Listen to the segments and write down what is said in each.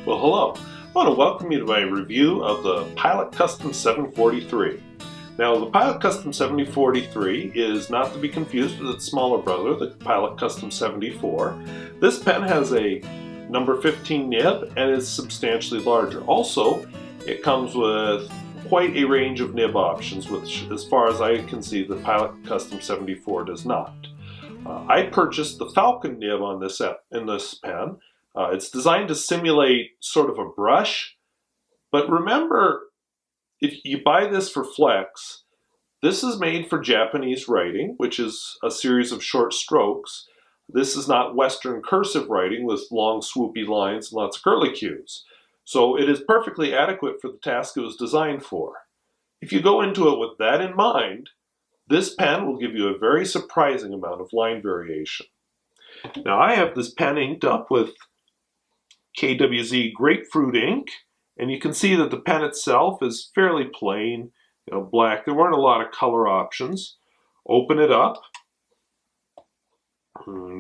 Well, hello. I want to welcome you to my review of the Pilot Custom 743. Now, the Pilot Custom 743 is not to be confused with its smaller brother, the Pilot Custom 74. This pen has a number 15 nib and is substantially larger. Also, it comes with quite a range of nib options, which, as far as I can see, the Pilot Custom 74 does not. I purchased the Falcon nib on in this pen. It's designed to simulate sort of a brush, but remember, if you buy this for flex, this is made for Japanese writing, which is a series of short strokes. This is not Western cursive writing with long swoopy lines and lots of curlicues. So it is perfectly adequate for the task it was designed for. If you go into it with that in mind, this pen will give you a very surprising amount of line variation. Now, I have this pen inked up with KWZ grapefruit ink, and you can see that the pen itself is fairly plain, black. There weren't a lot of color options. Open it up.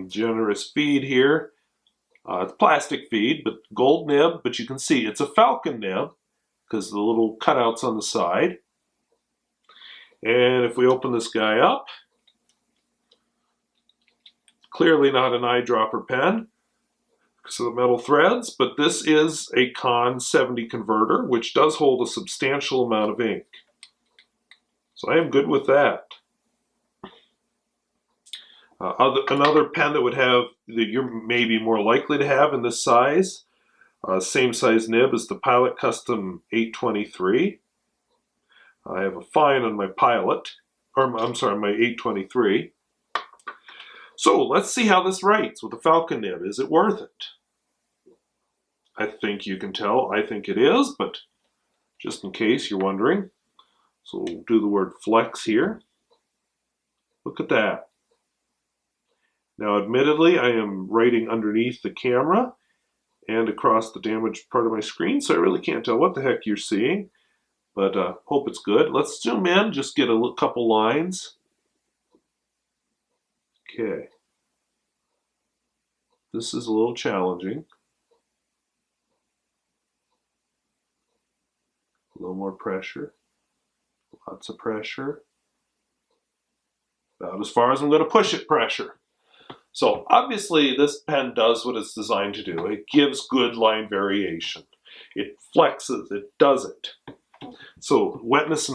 Generous feed here. It's plastic feed, but gold nib, but you can see it's a Falcon nib because the little cutouts on the side. And if we open this guy up, clearly not an eyedropper pen because of the metal threads, but this is a Con 70 converter, which does hold a substantial amount of ink. So I am good with that. Another pen that you're maybe more likely to have in this size, same size nib as the Pilot Custom 823. I have a fine on my Pilot, or I'm sorry, my 823. So let's see how this writes with the Falcon nib. Is it worth it? I think you can tell I think it is, but just in case you're wondering. So we'll do the word flex here. Look at that. Now, admittedly, I am writing underneath the camera and across the damaged part of my screen, so I really can't tell what the heck you're seeing, but hope it's good. Let's zoom in, just get a couple lines. Okay. This is a little challenging. A little more pressure. Lots of pressure. About as far as I'm going to push it pressure. So obviously this pen does what it's designed to do. It gives good line variation. It flexes, it does it. So wetness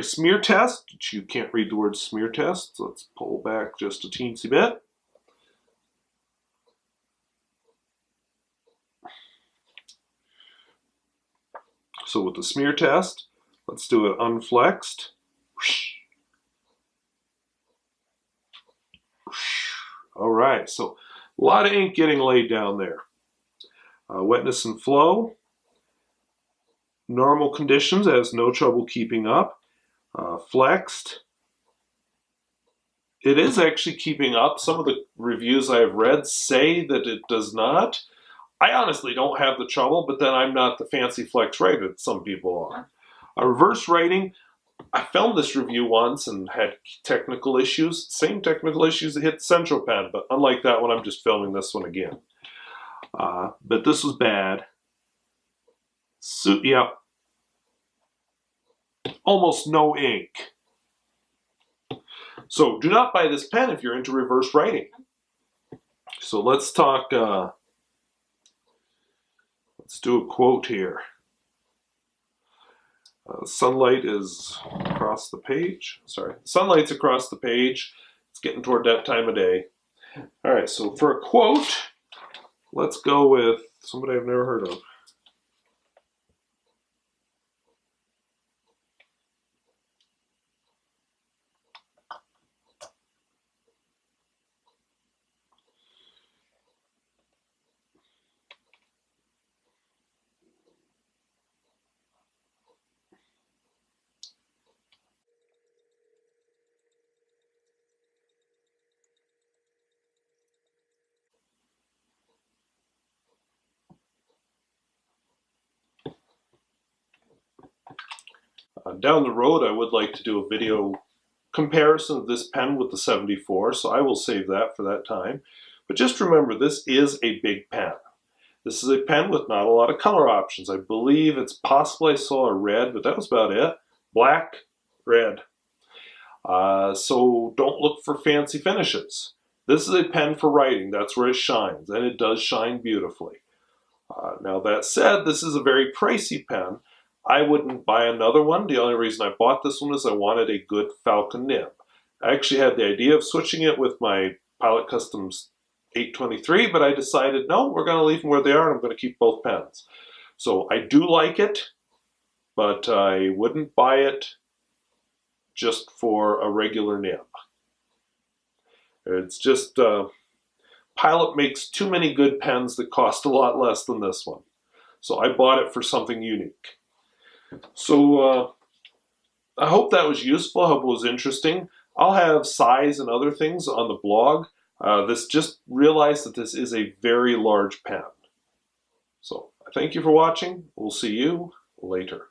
smear test, which you can't read the word smear test. So let's pull back just a teensy bit. So with the smear test, let's do it unflexed. All right, so a lot of ink getting laid down there. Wetness and flow. Normal conditions, it has no trouble keeping up. Flexed. It is actually keeping up. Some of the reviews I have read say that it does not. I honestly don't have the trouble, but then I'm not the fancy flex writer that some people are. Reverse writing, I filmed this review once and had technical issues. Same technical issues that hit the Central pen, but unlike that one, I'm just filming this one again. But this was bad. So, yeah. Almost no ink. So do not buy this pen if you're into reverse writing. So let's talk, let's do a quote here. Sunlight is across the page. Sorry, sunlight's across the page. It's getting toward that time of day. All right, so for a quote, let's go with somebody I've never heard of. Down the road, I would like to do a video comparison of this pen with the 74, so I will save that for that time. But just remember, this is a big pen. This is a pen with not a lot of color options. I believe it's possible I saw a red, but that was about it. Black, red. So don't look for fancy finishes. This is a pen for writing. That's where it shines, and it does shine beautifully. Now that said, this is a very pricey pen. I wouldn't buy another one. The only reason I bought this one is I wanted a good falcon nib. I actually had the idea of switching it with my Pilot Customs 823, but I decided, no, we're going to leave them where they are, and I'm going to keep both pens. So I do like it, but I wouldn't buy it just for a regular nib. It's just, Pilot makes too many good pens that cost a lot less than this one. So I bought it for something unique. So I hope that was useful. I hope it was interesting. I'll have size and other things on the blog. Just realize that this is a very large pen. So thank you for watching. We'll see you later.